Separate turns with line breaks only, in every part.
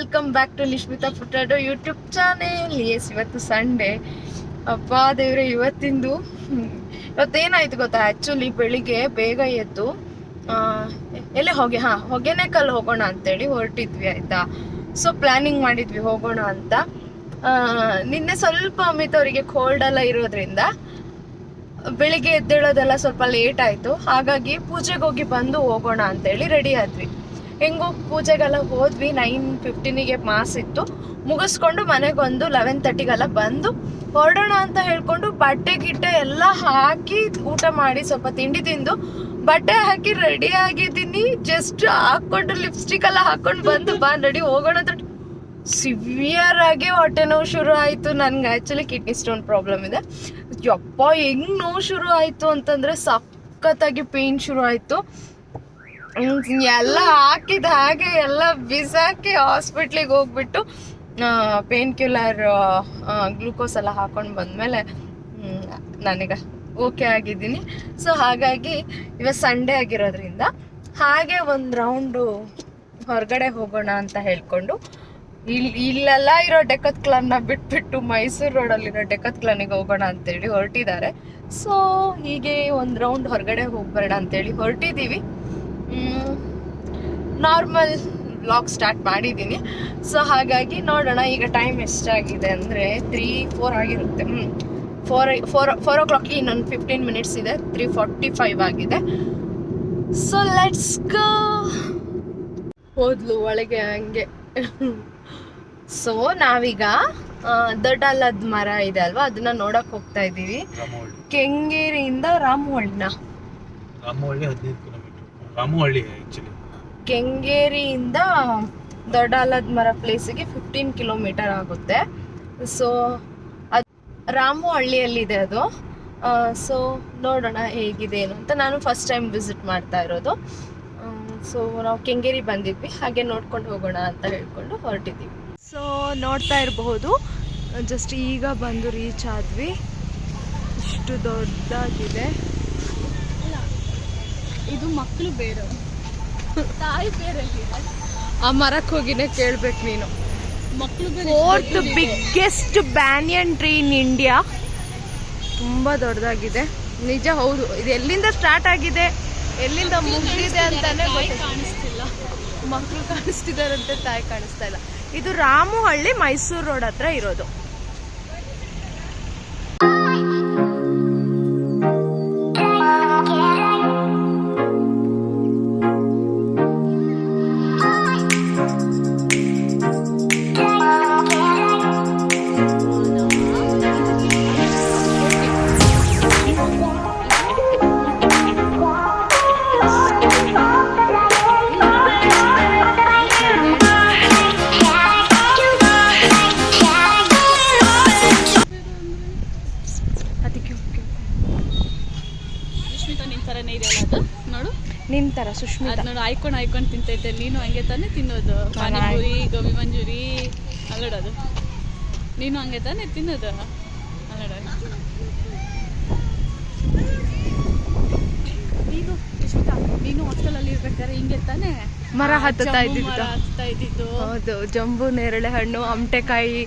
Welcome back to Nishmita potato YouTube channel. ಇವತ್ತು Sunday. ಅಪ್ಪ ದೇವ್ರೆ, ಇವತ್ತೇನಾಯ್ತು ಗೊತ್ತಾ? ಆ್ಯಕ್ಚುಲಿ ಬೆಳಿಗ್ಗೆ ಬೇಗ ಎದ್ದು ಎಲ್ಲೇ ಹೊಗೆನೆಕಲ್ ಹೋಗೋಣ ಅಂತೇಳಿ ಹೊರಟಿದ್ವಿ, ಆಯ್ತಾ. ಸೊ ಪ್ಲಾನಿಂಗ್ ಮಾಡಿದ್ವಿ ಹೋಗೋಣ ಅಂತ. ನಿನ್ನೆ ಸ್ವಲ್ಪ ಅಮಿತ್ ಅವರಿಗೆ ಕೋಲ್ಡ್ ಎಲ್ಲ ಇರೋದ್ರಿಂದ ಬೆಳಿಗ್ಗೆ ಎದ್ದೇಳೋದೆಲ್ಲ ಸ್ವಲ್ಪ ಲೇಟ್ ಆಯ್ತು. ಹಾಗಾಗಿ ಪೂಜೆಗೆ ಹೋಗಿ ಬಂದು ಹೋಗೋಣ ಅಂತೇಳಿ ರೆಡಿ ಆದ್ವಿ. ಹೆಂಗೋ ಪೂಜೆಗೆಲ್ಲ ಹೋದ್ವಿ. 9:15ಗೆ ಮಾಸ್ ಇತ್ತು. ಮುಗಿಸ್ಕೊಂಡು ಮನೆಗೆ ಒಂದು 11:30ಗೆಲ್ಲ ಬಂದು ಹೊರಡೋಣ ಅಂತ ಹೇಳ್ಕೊಂಡು ಬಟ್ಟೆ ಗಿಟ್ಟೆ ಎಲ್ಲ ಹಾಕಿ ಊಟ ಮಾಡಿ ಸ್ವಲ್ಪ ತಿಂಡಿ ತಿಂದು ಬಟ್ಟೆ ಹಾಕಿ ರೆಡಿ ಆಗಿದ್ದೀನಿ. ಜಸ್ಟ್ ಹಾಕೊಂಡು ಲಿಪ್ಸ್ಟಿಕ್ ಎಲ್ಲ ಹಾಕೊಂಡು ಬಂದು ರೆಡಿ ಹೋಗೋಣ ಅಂತ ಸಿವಿಯರ್ ಆಗಿ ಹೊಟ್ಟೆ ನೋವು ಶುರು ಆಯ್ತು. ನನ್ಗೆ ಆಕ್ಚುಲಿ ಕಿಡ್ನಿ ಸ್ಟೋನ್ ಪ್ರಾಬ್ಲಮ್ ಇದೆ. ಯಪ್ಪ, ಹೆಂಗ್ ನೋವು ಶುರು ಆಯ್ತು ಅಂತಂದ್ರೆ ಸಖತ್ತಾಗಿ ಪೇನ್ ಶುರು ಆಯ್ತು. ಎಲ್ಲ ಹಾಕಿದ ಹಾಗೆ ಎಲ್ಲ ಬಿಸಾಕಿ ಹಾಸ್ಪಿಟ್ಲಿಗೆ ಹೋಗ್ಬಿಟ್ಟು ಪೇನ್ ಕಿಲ್ಲರ್ ಗ್ಲೂಕೋಸ್ ಎಲ್ಲ ಹಾಕೊಂಡು ಬಂದ್ಮೇಲೆ ನನಗೆ ಓಕೆ ಆಗಿದ್ದೀನಿ. ಸೊ ಹಾಗಾಗಿ ಇವತ್ತು ಸಂಡೇ ಆಗಿರೋದ್ರಿಂದ ಹಾಗೆ ಒಂದು ರೌಂಡು ಹೊರಗಡೆ ಹೋಗೋಣ ಅಂತ ಹೇಳ್ಕೊಂಡು ಇಲ್ಲೆಲ್ಲ ಇರೋ ಡೆಕತ್ಲಾನ್ನ ಬಿಟ್ಬಿಟ್ಟು ಮೈಸೂರು ರೋಡಲ್ಲಿರೋ ಡೆಕತ್ಲಾನಿಗೆ ಹೋಗೋಣ ಅಂತೇಳಿ ಹೊರಟಿದ್ದಾರೆ. ಸೊ ಹೀಗೆ ಒಂದು ರೌಂಡ್ ಹೊರಗಡೆ ಹೋಗ್ಬರೋಣ ಅಂತೇಳಿ ಹೊರಟಿದ್ದೀವಿ. ನಾರ್ಮಲ್ ವ್ಲಾಗ್ ಸ್ಟಾರ್ಟ್ ಮಾಡಿದ್ದೀನಿ. ಸೊ ಹಾಗಾಗಿ ನೋಡೋಣ. ಈಗ ಟೈಮ್ ಎಷ್ಟಾಗಿದೆ ಅಂದರೆ 3-4 ಆಗಿರುತ್ತೆ. 4 o'clock. ಇನ್ನೊಂದು 15 ಮಿನಿಟ್ಸ್ ಇದೆ. 3:45 ಆಗಿದೆ. So let's go. ಹೋದ್ಲು ಒಳಗೆ ಹಂಗೆ. ಸೊ ನಾವೀಗ ದೊಡ್ಡಾಲದ ಮರ ಇದೆ ಅಲ್ವಾ, ಅದನ್ನ ನೋಡಕ್ ಹೋಗ್ತಾ ಇದ್ದೀವಿ. ಕೆಂಗೇರಿಯಿಂದ ಕೆಂಗೇರಿಯಿಂದ ದೊಡ್ಡಾಲದ ಮರ ಪ್ಲೇಸಿಗೆ 15 ಕಿಲೋಮೀಟರ್ ಆಗುತ್ತೆ. ಸೊ ಅದು ರಾಮಹಳ್ಳಿಯಲ್ಲಿದೆ ಅದು. ಸೊ ನೋಡೋಣ ಹೇಗಿದೆ ಏನು ಅಂತ. ನಾನು ಫಸ್ಟ್ ಟೈಮ್ ವಿಸಿಟ್ ಮಾಡ್ತಾ ಇರೋದು. ಸೊ ನಾವು ಕೆಂಗೇರಿ ಬಂದಿದ್ವಿ, ಹಾಗೆ ನೋಡ್ಕೊಂಡು ಹೋಗೋಣ ಅಂತ ಹೇಳ್ಕೊಂಡು ಹೊರಟಿದ್ದೀವಿ. ಸೊ ನೋಡ್ತಾ ಇರಬಹುದು, ಜಸ್ಟ್ ಈಗ ಬಂದು ರೀಚ್ ಆದ್ವಿ. ಇಷ್ಟು ದೊಡ್ಡದಾಗಿದೆ.
ಇದು ಮಕ್ಕಳು ಬೇರೆ, ತಾಯಿ ಬೇರಲ್ಲಿ.
ಆ ಮರಕ್ಕೆ ಹೋಗಿನೇ ಕೇಳ್ಬೇಕು ನೀನು.
ಮಕ್ಕಳು
4th biggest banyan tree in India. ತುಂಬಾ ದೊಡ್ಡದಾಗಿದೆ. ನಿಜ, ಹೌದು. ಇದು ಎಲ್ಲಿಂದ ಸ್ಟಾರ್ಟ್ ಆಗಿದೆ, ಎಲ್ಲಿಂದ ಮುಗಿದಿದೆ ಅಂತಾನೆ
ಕಾಣಿಸ್ತಿಲ್ಲ.
ಮಕ್ಕಳು ಕಾಣಿಸ್ತಿದಾರಂತೆ, ತಾಯಿ ಕಾಣಿಸ್ತಾ ಇಲ್ಲ. ಇದು ರಾಮಹಳ್ಳಿ, ಮೈಸೂರು ರೋಡ್ ಹತ್ರ ಇರೋದು. ನಿಂತರ ಸುಷ್ಮಿತಾ
ನೋಡು, ಆಯ್ಕೊಂಡು ತಿಂತೈತೆ. ನೀನು ಹಂಗೆ ತಾನೇ ತಿನ್ನೋದು? ಪಾನಿಪುರಿ, ಗೋಬಿ ಮಂಚೂರಿ ಅಲ್ಲೋಡೋದು. ನೀನು ಹಂಗೆ ತಾನೇ ತಿನ್ನೋದು? ಅಲ್ಲೋಡ. ನೀನು ಹಾಸ್ಟೆಲಲ್ಲಿ ಇರ್ಬೇಕಾದ್ರೆ ಹಿಂಗೆ ತಾನೇ
ಮರ ಹತ್ತುತ್ತಾ
ಇದ್ದಿದ್ದು?
ಹೌದು, ಜಂಬು ನೇರಳೆ ಹಣ್ಣು, ಅಮಟೆಕಾಯಿ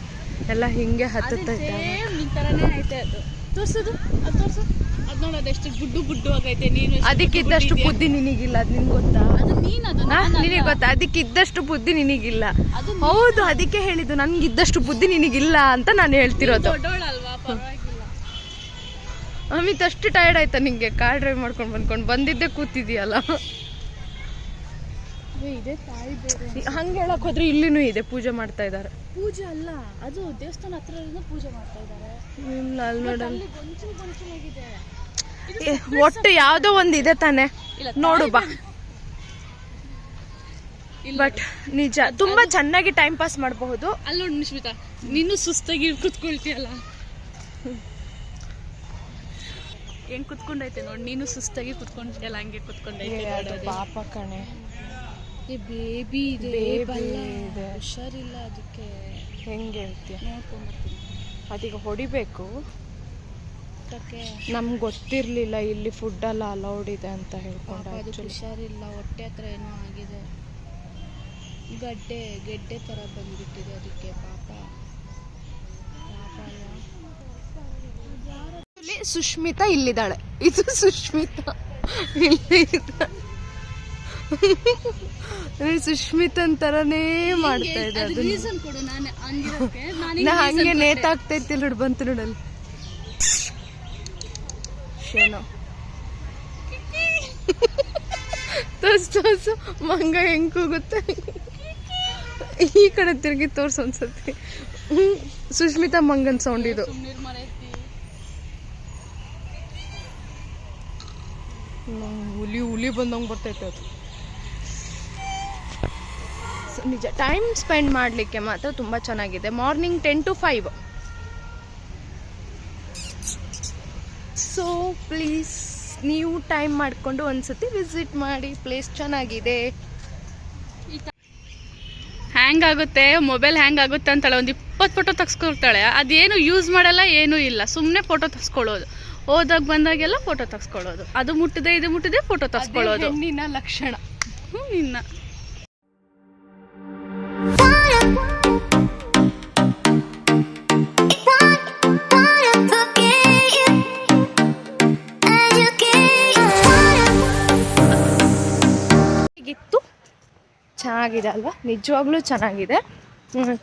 ಎಲ್ಲ ಹಿಂಗೆ ಹತ್ತುತ್ತಾ ಇದ್ದ.
ನಿನ್ ತರನೇ ಐತೆ ಅದು. ತೋರ್ಸೋದು, ಅದು ತೋರ್ಸು. ಅದ್ ನೋಡು, ಅದೆಷ್ಟು ಗುಡ್ಡು ಆಗೈತೆ. ನೀನು
ಅದಕ್ಕಿದ್ದಷ್ಟು ಬುದ್ಧಿ ನಿನಗಿಲ್ಲ, ಅದ್ ನಿನ್ಗೆ ಗೊತ್ತಾ?
ನಿನಗೆ
ಗೊತ್ತಾ? ಅದಕ್ಕಿದ್ದಷ್ಟು ಬುದ್ಧಿ ನಿನಗಿಲ್ಲ. ಹೌದು, ಅದಕ್ಕೆ ಹೇಳಿದ್ದು ನನ್ಗಿದ್ದಷ್ಟು ಬುದ್ಧಿ ನಿನಗಿಲ್ಲ ಅಂತ ನಾನು ಹೇಳ್ತಿರೋದು. ಅಮಿತ್, ಅಷ್ಟು ಟೈರ್ಡ್ ಆಯ್ತಾ ನಿಂಗೆ? ಕಾರ್ ಡ್ರೈವ್ ಮಾಡ್ಕೊಂಡು ಬಂದಿದ್ದೆ ಕೂತಿದ್ಯಲ್ಲ. ಹಂಗೆ ಹೇಳಕ್ ಹೋದ್ರೆ ಇಲ್ಲಿನೂ ಇದೆ, ಪೂಜೆ ಮಾಡ್ತಾ ಇದ್ದಾರೆ.
ಪೂಜೆ ಅಲ್ಲ, ಅದು ದೇವಸ್ಥಾನ ಹತ್ರ ಪೂಜೆ ಮಾಡ್ತಾ ಇದ್ದಾರೆ.
ಇಲ್ಲ, ಅಲ್ಲಿ ನೋಡಲ್ಲ. ಒಟ್ಟು ಯಾವ್ದೋ ಒಂದು ಇದೆ ತಾನೆ, ನೋಡು ಬಾ. ಬಟ್ ನಿಜ ತುಂಬಾ ಚೆನ್ನಾಗಿ ಟೈಮ್ ಪಾಸ್ ಮಾಡಬಹುದು.
ಅಲ್ಲಿ ನೋಡಿ ನಿಶ್ಮಿತಾ, ನೀನು ಸುಸ್ತಾಗಿ ಕುತ್ಕೊಳ್ತೀಯಲ್ಲ. ಹೆಂಗ್ ಕುತ್ಕೊಂಡೈತೆ ನೋಡಿ, ನೀನು ಸುಸ್ತಾಗಿ ಕುತ್ಕೊಂಡ್ಯಲ್ಲ, ಹಂಗೆ ಕುತ್ಕೊಂಡೈತೆ.
ಪಾಪ ಕಣೆ,
ಬೇಬಿ ಇದೆ, ಹುಷಾರಿಲ್ಲ. ಅದಕ್ಕೆ
ಹೆಂಗೆ ಹೇಳ್ತೀಯ?
ನೋಡ್ಕೊಂಡ್ಬರ್ತೀನಿ.
ಅದೀಗ ಹೊಡಿಬೇಕು. ನಮ್ಗೆ ಗೊತ್ತಿರ್ಲಿಲ್ಲ ಇಲ್ಲಿ ಫುಡ್ ಎಲ್ಲ ಅಲೌಡ್ ಇದೆ ಅಂತ ಹೇಳ್ಕೊಂಡು.
ಹುಷಾರಿಲ್ಲ, ಹೊಟ್ಟೆ ಹತ್ರ ಏನೋ ಆಗಿದೆ. ಗೆಡ್ಡೆ ಥರ ಬಂದ್ಬಿಟ್ಟಿದೆ ಅದಕ್ಕೆ ಪಾಪ.
ಇಲ್ಲಿ ಸುಷ್ಮಿತಾ ಇಲ್ಲಿದ್ದಾಳೆ. ಇದು ಸುಷ್ಮಿತಾ ಇಲ್ಲಿ ಸುಷ್ಮಿತನ್ ತರನೇ ಮಾಡ್ತಾ ಇದೆ. ನಾ ಹಂಗೆ ನೇತಾಗ್ತೈತಿ ನೋಡಿ, ಬಂತು ನೋಡಲ್ಲಿ ಶೇನೋ. ತೋರ್ಸು ಮಂಗ ಹೆಂಗ್ ಕೂಗುತ್ತೆ. ಈ ಕಡೆ ತಿರುಗಿ ತೋರ್ಸು ಅನ್ಸತ್ತೆ. ಸುಷ್ಮಿತಾ ಮಂಗನ್ ಸೌಂಡ್ ಇದು. ಹುಲಿ ಬಂದಂಗೆ ಬರ್ತೈತೆ ಅದು. ನಿಜ ಟೈಮ್ ಸ್ಪೆಂಡ್ ಮಾಡಲಿಕ್ಕೆ ಮಾತ್ರ ತುಂಬ ಚೆನ್ನಾಗಿದೆ. Morning 10 to 5. ಸೊ ಪ್ಲೀಸ್ ನೀವು ಟೈಮ್ ಮಾಡಿಕೊಂಡು ಒಂದ್ಸತಿ ವಿಸಿಟ್ ಮಾಡಿ, ಪ್ಲೇಸ್ ಚೆನ್ನಾಗಿದೆ.
ಹ್ಯಾಂಗ್ ಆಗುತ್ತೆ ಮೊಬೈಲ್, ಹ್ಯಾಂಗ್ ಆಗುತ್ತೆ ಅಂತಾಳೆ. ಒಂದು 20 ಫೋಟೋ ತೆಗ್ಸ್ಕೊಳ್ತಾಳೆ. ಅದೇನು ಯೂಸ್ ಮಾಡಲ್ಲ, ಏನೂ ಇಲ್ಲ, ಸುಮ್ಮನೆ ಫೋಟೋ ತೆಗ್ಸ್ಕೊಳ್ಳೋದು. ಹೋದಾಗ ಬಂದಾಗೆಲ್ಲ ಫೋಟೋ ತೆಗ್ಸ್ಕೊಳ್ಳೋದು. ಅದು ಮುಟ್ಟಿದೆ ಇದು ಮುಟ್ಟಿದೆ ಫೋಟೋ ತೆಗ್ಸ್ಕೊಳ್ಳೋದು.
ನಿನ್ನ ಲಕ್ಷಣ.
ನಿನ್ನ
ಹೇಗಿತ್ತು? ಚೆನ್ನಾಗಿದೆ ಅಲ್ವಾ? ನಿಜವಾಗ್ಲೂ ಚೆನ್ನಾಗಿದೆ.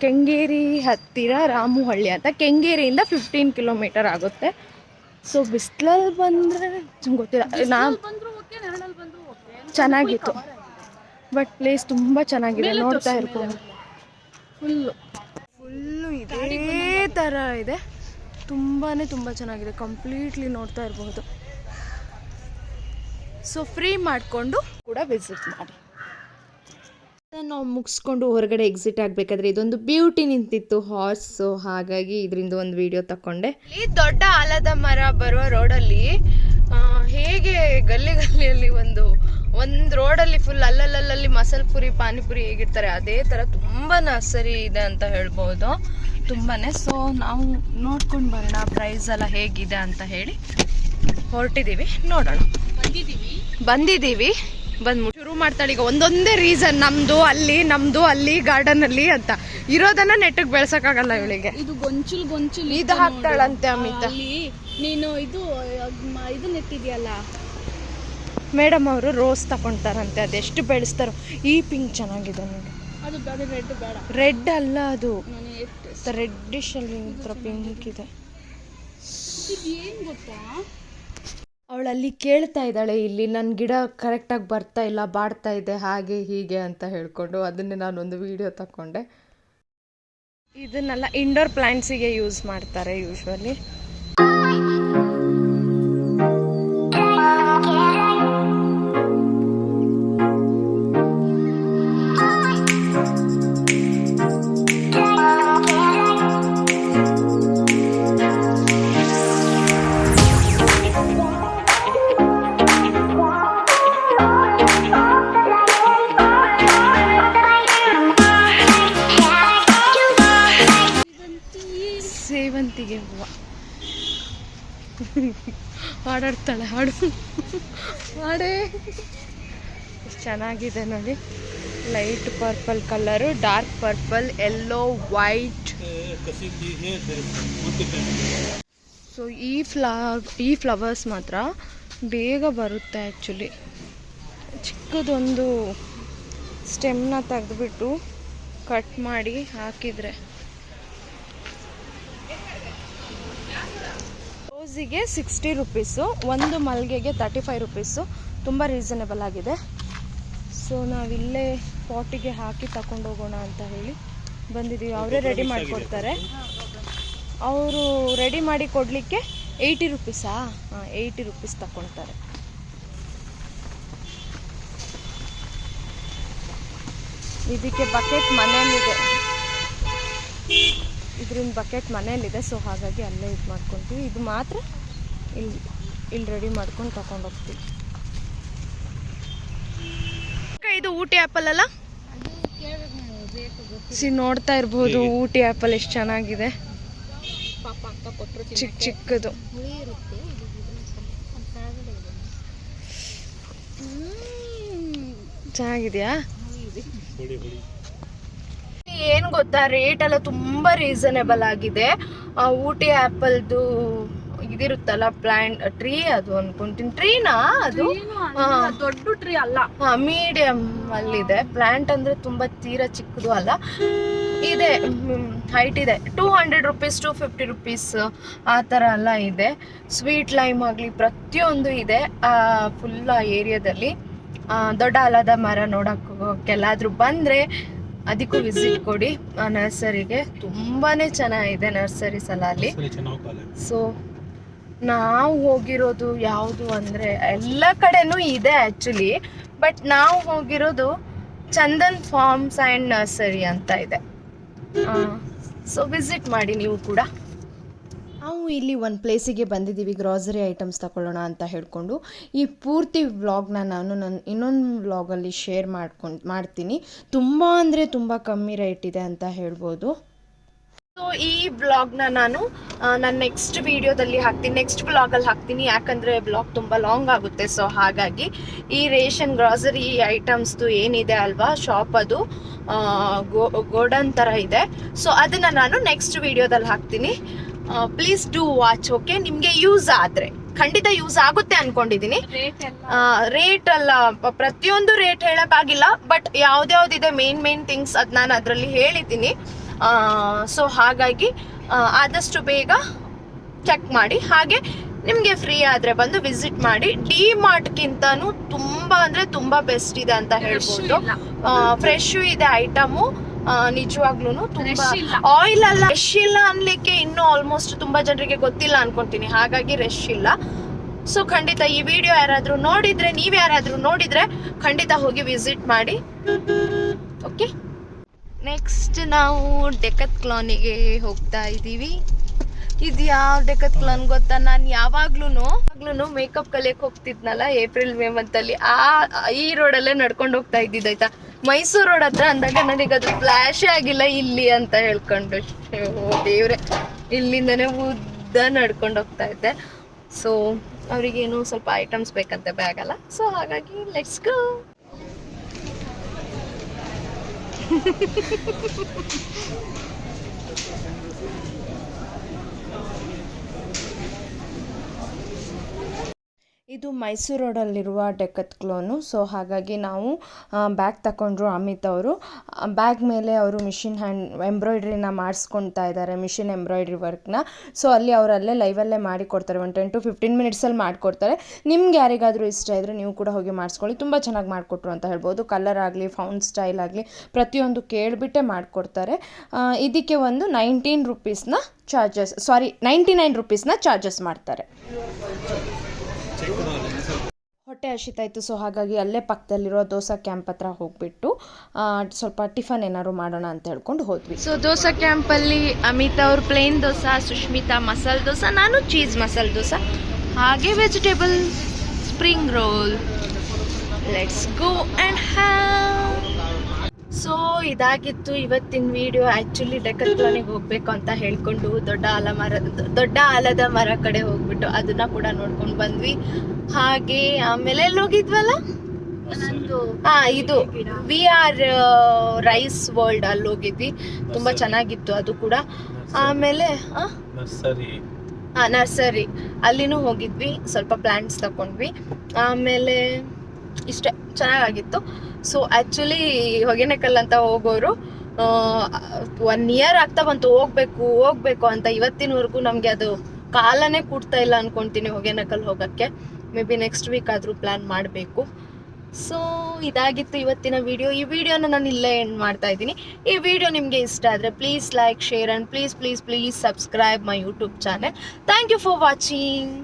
ಕೆಂಗೇರಿ ಹತ್ತಿರ ರಾಮುಹಳ್ಳಿ ಅಂತ. ಕೆಂಗೇರಿಯಿಂದ 15 ಕಿಲೋಮೀಟರ್ ಆಗುತ್ತೆ. ಸೊ ಬಿಸ್ಲಲ್ಲಿ ಬಂದರೆ ಗೊತ್ತಿಲ್ಲ, ಚೆನ್ನಾಗಿತ್ತು. ಬಟ್ ಪ್ಲೇಸ್ ತುಂಬ ಚೆನ್ನಾಗಿದೆ, ನೋಡ್ತಾ ಇರ್ಬೋದು. ಫುಲ್ಲು ಇದೇ ಥರ ಇದೆ. ತುಂಬ ಚೆನ್ನಾಗಿದೆ, ಕಂಪ್ಲೀಟ್ಲಿ ನೋಡ್ತಾ ಇರಬಹುದು. ಸೊ ಫ್ರೀ ಮಾಡಿಕೊಂಡು ಕೂಡ ವಿಸಿಟ್ ಮಾಡಿ. ನಾವು ಮುಗಿಸ್ಕೊಂಡು ಹೊರಗಡೆ ಎಕ್ಸಿಟ್ ಆಗಬೇಕಾದ್ರೆ ಇದೊಂದು ಬ್ಯೂಟಿ ನಿಂತಿತ್ತು, ಹಾರ್ಸು. ಹಾಗಾಗಿ ಇದರಿಂದ ಒಂದು ವಿಡಿಯೋ ತಗೊಂಡೆ. ಈ ದೊಡ್ಡ ಆಲದ ಮರ ಬರುವ ರೋಡಲ್ಲಿ ಹೇಗೆ ಗಲ್ಲಿಯಲ್ಲಿ ಒಂದು ರೋಡಲ್ಲಿ ಫುಲ್ ಅಲ್ಲಲ್ಲಿ ಮಸಾಲೆ ಪುರಿ ಪಾನಿಪುರಿ ಹೇಗಿರ್ತಾರೆ ಅದೇ ಥರ ತುಂಬ ನರ್ಸರಿ ಇದೆ ಅಂತ ಹೇಳ್ಬೋದು. ತುಂಬಾನೇ. ಸೊ ನಾವು ನೋಡ್ಕೊಂಡು ಬರೋಣ ಪ್ರೈಸ್ ಎಲ್ಲ ಹೇಗಿದೆ ಅಂತ ಹೇಳಿ ಹೊರಟಿದ್ದೀವಿ. ನೋಡೋಣ. ಬಂದಿದ್ದೀವಿ. ಶುರು ಮಾಡ್ತಾಳೆ ಈಗ ಒಂದೊಂದೇ ರೀಸನ್, ನಮ್ದು ಅಲ್ಲಿ ಗಾರ್ಡನ್ ಅಲ್ಲಿ ಅಂತ. ಇರೋದನ್ನ ನೆಟ್ಟಿಗೆ ಬೆಳ್ಸಕ್ಕಾಗಲ್ಲ ಇವಳಿಗೆ.
ಇದು ಗೊಂಚಲು
ಇದು ಹಾಕ್ತಾಳಂತೆ ಅಮಿತಾ.
ನೀನು ಇದು ನೆಟ್ಟಿದ್ಯಲ್ಲ,
ಮೇಡಮ್ ಅವರು ರೋಸ್ ತಕೊಂತಾರಂತೆ. ಅದೆಷ್ಟು ಬೆಳೆಸ್ತಾರೋ. ಈ ಪಿಂಕ್ ಚೆನ್ನಾಗಿದೆ ನೋಡಿ.
ಅದು ರೆಡ್ ಬೇಡ,
ರೆಡ್ ಅಲ್ಲ ಅದು, ರೆಡ್ಡಿಶ್ ಅಲ್ಲಿ ಪಿಂಕ್ ಇದೆ.
ಏನ್ ಗೊತ್ತಾ,
ಅವಳಲ್ಲಿ ಕೇಳ್ತಾ ಇದ್ದಾಳೆ, ಇಲ್ಲಿ ನನ್ನ ಗಿಡ ಕರೆಕ್ಟಾಗಿ ಬರ್ತಾ ಇಲ್ಲ, ಬಾಡ್ತಾ ಇದೆ, ಹಾಗೆ ಹೀಗೆ ಅಂತ ಹೇಳ್ಕೊಂಡು ಅದನ್ನೇ ನಾನೊಂದು ವಿಡಿಯೋ ತಗೊಂಡೆ. ಇದನ್ನೆಲ್ಲ ಇಂಡೋರ್ ಪ್ಲಾಂಟ್ಸಿಗೆ ಯೂಸ್ ಮಾಡ್ತಾರೆ ಯೂಶ್ವಲಿ. ಸೇವಂತಿಗೆ ಹೂವು. ಹಾಡಾಡ್ತಾಳೆ, ಹಾಡು ಹಾಡೇ. ಎಷ್ಟು ಚೆನ್ನಾಗಿದೆ ನೋಡಿ. Light purple colour, dark purple, yellow, white. So ಈ ಫ್ಲವರ್ಸ್ ಮಾತ್ರ ಬೇಗ ಬರುತ್ತೆ ಆ್ಯಕ್ಚುಲಿ. ಚಿಕ್ಕದೊಂದು ಸ್ಟೆಮ್ನ ತೆಗೆದುಬಿಟ್ಟು ಕಟ್ ಮಾಡಿ ಹಾಕಿದರೆ ರೋಸಿಗೆ 60 ರುಪೀಸು, ಒಂದು ಮಲ್ಲಿಗೆಗೆ 35 ರುಪೀಸು. ತುಂಬ ರೀಸನೇಬಲ್ ಆಗಿದೆ. ಸೊ ನಾವಿಲ್ಲೇ ಪಾಟಿಗೆ ಹಾಕಿ ತಗೊಂಡೋಗೋಣ ಅಂತ ಹೇಳಿ ಬಂದಿದ್ದೀವಿ. ಅವರೇ ರೆಡಿ ಮಾಡಿಕೊಡ್ತಾರೆ. ಅವರು ರೆಡಿ ಮಾಡಿ ಕೊಡಲಿಕ್ಕೆ 80 ರುಪೀಸಾ? ಹಾಂ, 80 ರುಪೀಸ್ ತಗೊಳ್ತಾರೆ. ಇದಕ್ಕೆ ಬಕೆಟ್ ಮನೆಯಲ್ಲಿದೆ, ಇದರಿಂದ ಬಕೆಟ್ ಮನೆಯಲ್ಲಿದೆ. ಸೊ ಹಾಗಾಗಿ ಅಲ್ಲೇ ಇದು ಮಾಡ್ಕೊತೀವಿ. ಇದು ಮಾತ್ರ ಇಲ್ಲಿ ರೆಡಿ ಮಾಡ್ಕೊಂಡು ತಗೊಂಡೋಗ್ತೀವಿ. ಇದು ಊಟಿ ಆ್ಯಪಲ್ ಅಲ್ಲ? ನೋಡ್ತಾ ಇರ್ಬೋದು ಊಟಿ ಆ್ಯಪಲ್ ಎಷ್ಟು ಚೆನ್ನಾಗಿದೆ. ಚಿಕ್ಕದು ಚೆನ್ನಾಗಿದೆಯಾ? ಗೊತ್ತಾ, ರೇಟ್ ಎಲ್ಲ ತುಂಬಾ ರೀಸನೇಬಲ್ ಆಗಿದೆ. ಊಟಿ ಆಪಲ್ದು ಇದಿರುತ್ತಲ್ಲ ಪ್ಲಾಂಟ್ ಟ್ರೀ, ಅದು ಅನ್ಕೊಂತೀನಿ ಟ್ರೀನಾ ಅದು,
ದೊಡ್ಡ ಟ್ರೀ ಅಲ್ಲ,
ಮೀಡಿಯಂ ಅಲ್ಲಿದೆ. ಪ್ಲಾಂಟ್ ಅಂದ್ರೆ ತುಂಬಾ ತೀರಾ ಚಿಕ್ಕದು ಅಲ್ಲ, ಇದೆ ಹೈಟ್ ಇದೆ. 200 rupees, 250 rupees ಆ ಥರ ಎಲ್ಲ ಇದೆ. ಸ್ವೀಟ್ ಲೈಮ್ ಆಗಲಿ ಪ್ರತಿಯೊಂದು ಇದೆ ಫುಲ್ ಆ ಏರಿಯಾದಲ್ಲಿ. ದೊಡ್ಡ ಆಲದ ಮರ ನೋಡೋಕ್ಕೆಲ್ಲಾದ್ರೂ ಬಂದರೆ ಅದಕ್ಕೂ ವಿಸಿಟ್ ಕೊಡಿ ನರ್ಸರಿಗೆ. ತುಂಬಾನೇ ಚೆನ್ನಾಗಿದೆ ನರ್ಸರೀಸ್ ಎಲ್ಲ ಅಲ್ಲಿ. ಸೊ ನಾವು ಹೋಗಿರೋದು ಯಾವುದು ಅಂದರೆ, ಎಲ್ಲ ಕಡೆನೂ ಇದೆ ಆ್ಯಕ್ಚುಲಿ, ಬಟ್ ನಾವು ಹೋಗಿರೋದು ಚಂದನ್ ಫಾರ್ಮ್ಸ್ ಆ್ಯಂಡ್ ನರ್ಸರಿ ಅಂತ ಇದೆ. ಸೊ ವಿಸಿಟ್ ಮಾಡಿ ನೀವು ಕೂಡ. ನಾವು ಇಲ್ಲಿ ಒಂದು ಪ್ಲೇಸಿಗೆ ಬಂದಿದ್ದೀವಿ ಗ್ರಾಸರಿ ಐಟಮ್ಸ್ ತಗೊಳ್ಳೋಣ ಅಂತ ಹೇಳ್ಕೊಂಡು. ಈ ಪೂರ್ತಿ ವ್ಲಾಗ್ನ ನಾನು ಇನ್ನೊಂದು ವ್ಲಾಗಲ್ಲಿ ಶೇರ್ ಮಾಡ್ತೀನಿ. ತುಂಬ ಅಂದರೆ ತುಂಬ ಕಮ್ಮಿ ರೇಟ್ ಇದೆ ಅಂತ ಹೇಳ್ಬೋದು. ಸೊ ಈ ವ್ಲಾಗ್ನ ನಾನು ನನ್ನ ನೆಕ್ಸ್ಟ್ ವಿಡಿಯೋದಲ್ಲಿ ಹಾಕ್ತೀನಿ, ನೆಕ್ಸ್ಟ್ ವ್ಲಾಗಲ್ಲಿ ಹಾಕ್ತೀನಿ. ಯಾಕಂದರೆ ವ್ಲಾಗ್ ತುಂಬ ಲಾಂಗ್ ಆಗುತ್ತೆ. ಸೊ ಹಾಗಾಗಿ ಈ ರೇಷನ್ ಗ್ರಾಸರಿ ಐಟಮ್ಸ್ದು ಏನಿದೆ ಅಲ್ವಾ ಶಾಪ್, ಅದು ಗೋಡನ್ ಥರ ಇದೆ. ಸೊ ಅದನ್ನು ನಾನು ನೆಕ್ಸ್ಟ್ ವಿಡಿಯೋದಲ್ಲಿ ಹಾಕ್ತೀನಿ. Please do watch. ಓಕೆ, ನಿಮಗೆ ಯೂಸ್ ಆದರೆ ಖಂಡಿತ ಯೂಸ್ ಆಗುತ್ತೆ ಅನ್ಕೊಂಡಿದ್ದೀನಿ. ರೇಟ್ ಅಲ್ಲ, ಪ್ರತಿಯೊಂದು ರೇಟ್ ಹೇಳೋಕ್ಕಾಗಿಲ್ಲ, ಬಟ್ ಯಾವ್ದ್ಯಾವ್ದಿದೆ ಮೇನ್ ಥಿಂಗ್ಸ್ ಅದು ನಾನು ಅದರಲ್ಲಿ ಹೇಳಿದ್ದೀನಿ. ಸೊ ಹಾಗಾಗಿ ಆದಷ್ಟು ಬೇಗ ಚೆಕ್ ಮಾಡಿ. ಹಾಗೆ ನಿಮಗೆ ಫ್ರೀ ಆದರೆ ಬಂದು ವಿಸಿಟ್ ಮಾಡಿ. ಡಿ ಮಾರ್ಟ್ಗಿಂತನೂ ತುಂಬ ಅಂದರೆ ತುಂಬ ಬೆಸ್ಟ್ ಇದೆ ಅಂತ ಹೇಳ್ಬೋದು. ಫ್ರೆಶು ಇದೆ ಐಟಮು, ನಿಜವಾಗ್ಲೂ ತುಂಬಾ ಆಯಿಲ್ ಅಲ್ಲ, ರಶ್ ಇಲ್ಲ ಅನ್ಲಿಕ್ಕೆ ಇನ್ನೂ ಆಲ್ಮೋಸ್ಟ್ ತುಂಬಾ ಜನರಿಗೆ ಗೊತ್ತಿಲ್ಲ ಅನ್ಕೊಂತೀನಿ. ಹಾಗಾಗಿ ರಶ್ ಇಲ್ಲ. ಸೊ ಖಂಡಿತ ಈ ವಿಡಿಯೋ ಯಾರಾದ್ರೂ ನೋಡಿದ್ರೆ, ನೀವ್ ಯಾರಾದ್ರೂ ನೋಡಿದ್ರೆ ಖಂಡಿತ ಹೋಗಿ ವಿಸಿಟ್ ಮಾಡಿ. ಓಕೆ, ನೆಕ್ಸ್ಟ್ ನಾವು ಡೆಕತ್ಲಾನಿಗೆ ಹೋಗ್ತಾ ಇದ್ದೀವಿ. ಇದು ಯಾವ ಡೆಕತ್ಲಾನ್ ಗೊತ್ತಾ, ನಾನು ಯಾವಾಗ್ಲೂ ಮೇಕಪ್ ಕಲಿಯಕ್ಕೆ ಹೋಗ್ತಿದ್ನಲ್ಲ ಏಪ್ರಿಲ್ ಮೇ ಮಂತಲ್ಲಿ, ಈ ರೋಡಲ್ಲೇ ನಡ್ಕೊಂಡು ಹೋಗ್ತಾ ಇದ್ದಿದ್ದಾಯ್ತಾ. ಮೈಸೂರು ರೋಡ್ ಹತ್ರ ಅಂದಾಗ ನನಗೆ ಅದು ಫ್ಲಾಶೇ ಆಗಿಲ್ಲ ಇಲ್ಲಿ ಅಂತ ಹೇಳ್ಕೊಂಡು, ದೇವ್ರೆ, ಇಲ್ಲಿಂದನೇ ಉದ್ದ ನಡ್ಕೊಂಡು ಹೋಗ್ತಾ ಇದ್ದೆ. ಸೊ ಅವರಿಗೇನು ಸ್ವಲ್ಪ ಐಟಮ್ಸ್ ಬೇಕಂತೆ ಬ್ಯಾಗಲ್ಲ. ಸೊ ಹಾಗಾಗಿ ಲೆಟ್ಸ್ ಗೋ. ಇದು ಮೈಸೂರು ರೋಡಲ್ಲಿರುವ ಡೆಕತ್ಲಾನು. ಸೊ ಹಾಗಾಗಿ ನಾವು ಬ್ಯಾಗ್ ತಗೊಂಡ್ರು ಅಮಿತ್ ಅವರು. ಬ್ಯಾಗ್ ಮೇಲೆ ಅವರು ಮಿಷಿನ್ ಎಂಬ್ರಾಯ್ಡ್ರಿನ ಮಾಡಿಸ್ಕೊಳ್ತಾ ಇದ್ದಾರೆ, ಮಿಷಿನ್ ಎಂಬ್ರಾಯ್ಡ್ರಿ ವರ್ಕ್ನ. ಸೊ ಅವರಲ್ಲೇ ಲೈವಲ್ಲೇ ಮಾಡಿಕೊಡ್ತಾರೆ, ಒಂದು 10 to 15 minutesಲ್ಲಿ ಮಾಡಿಕೊಡ್ತಾರೆ. ನಿಮ್ಗೆ ಯಾರಿಗಾದರೂ ಇಷ್ಟ ಇದ್ದರೆ ನೀವು ಕೂಡ ಹೋಗಿ ಮಾಡಿಸ್ಕೊಳ್ಳಿ. ತುಂಬ ಚೆನ್ನಾಗಿ ಮಾಡಿಕೊಟ್ರು ಅಂತ ಹೇಳ್ಬೋದು. ಕಲರ್ ಆಗಲಿ, ಫೌಂಡ್ ಸ್ಟೈಲ್ ಆಗಲಿ ಪ್ರತಿಯೊಂದು ಕೇಳಿಬಿಟ್ಟೆ ಮಾಡಿಕೊಡ್ತಾರೆ. ಇದಕ್ಕೆ ಒಂದು 19 rupeesನ ಚಾರ್ಜಸ್, 99 rupeesನ ಚಾರ್ಜಸ್ ಮಾಡ್ತಾರೆ. ಹೊಟ್ಟೆ ಹಸಿತಾಯಿತು. ಸೊ ಹಾಗಾಗಿ ಅಲ್ಲೇ ಪಕ್ಕದಲ್ಲಿರೋ ದೋಸಾ ಕ್ಯಾಂಪ್ ಹತ್ರ ಹೋಗ್ಬಿಟ್ಟು ಸ್ವಲ್ಪ ಟಿಫನ್ ಏನಾದ್ರು ಮಾಡೋಣ ಅಂತ ಹೇಳ್ಕೊಂಡು ಹೋದ್ವಿ. ಸೊ ದೋಸಾ ಕ್ಯಾಂಪಲ್ಲಿ ಅಮಿತ್ ಅವ್ರು ಪ್ಲೇನ್ ದೋಸಾ, ಸುಷ್ಮಿತಾ ಮಸಾಲೆ ದೋಸಾ, ನಾನು ಚೀಸ್ ಮಸಾಲೆ ದೋಸಾ, ಹಾಗೆ vegetable spring roll. Let's go and have. So ಇದಾಗಿತ್ತು ಇವತ್ತಿನ ವಿಡಿಯೋ. ಆ್ಯಕ್ಚುಲಿ ಡೆಕತ್ಲಾನಿಗೆ ಹೋಗ್ಬೇಕು ಅಂತ ಹೇಳ್ಕೊಂಡು ದೊಡ್ಡ ಆಲದ ಮರ ಕಡೆ ಹೋಗ್ಬಿಟ್ಟು ಅದನ್ನ ಕೂಡ ನೋಡ್ಕೊಂಡು ಬಂದ್ವಿ. ಹಾಗೆ ಆಮೇಲೆ ಎಲ್ಲಿ ಹೋಗಿದ್ವಲ್ಲ, ಇದು VR ರೈಸ್ ವರ್ಲ್ಡ್, ಅಲ್ಲಿ ಹೋಗಿದ್ವಿ. ತುಂಬಾ ಚೆನ್ನಾಗಿತ್ತು ಅದು ಕೂಡ. ಆಮೇಲೆ ನರ್ಸರಿ ಅಲ್ಲಿನೂ ಹೋಗಿದ್ವಿ, ಸ್ವಲ್ಪ ಪ್ಲಾಂಟ್ಸ್ ತಗೊಂಡ್ವಿ. ಆಮೇಲೆ ಇಷ್ಟೇ, ಚೆನ್ನಾಗಿತ್ತು. ಸೊ ಆ್ಯಕ್ಚುಲಿ ಹೊಗೆನಕಲ್ ಅಂತ ಹೋಗೋರು 1 year ಆಗ್ತಾ ಬಂತು ಹೋಗ್ಬೇಕು ಅಂತ. ಇವತ್ತಿನವರೆಗೂ ನಮಗೆ ಅದು ಕಾಲನೇ ಕೂಡ್ತಾ ಇಲ್ಲ ಅನ್ಕೊಂತೀನಿ ಹೊಗೆನಕಲ್ ಹೋಗೋಕ್ಕೆ. ಮೇ ಬಿ ನೆಕ್ಸ್ಟ್ ವೀಕ್ ಆದರೂ ಪ್ಲ್ಯಾನ್ ಮಾಡಬೇಕು. ಸೊ ಇದಾಗಿತ್ತು ಇವತ್ತಿನ ವಿಡಿಯೋ. ಈ ವಿಡಿಯೋನ ನಾನು ಇಲ್ಲೇ ಎಂಡ್ ಮಾಡ್ತಾ ಇದ್ದೀನಿ. ಈ ವಿಡಿಯೋ ನಿಮಗೆ ಇಷ್ಟ ಆದರೆ please like, share and please subscribe my YouTube channel. Thank you for watching.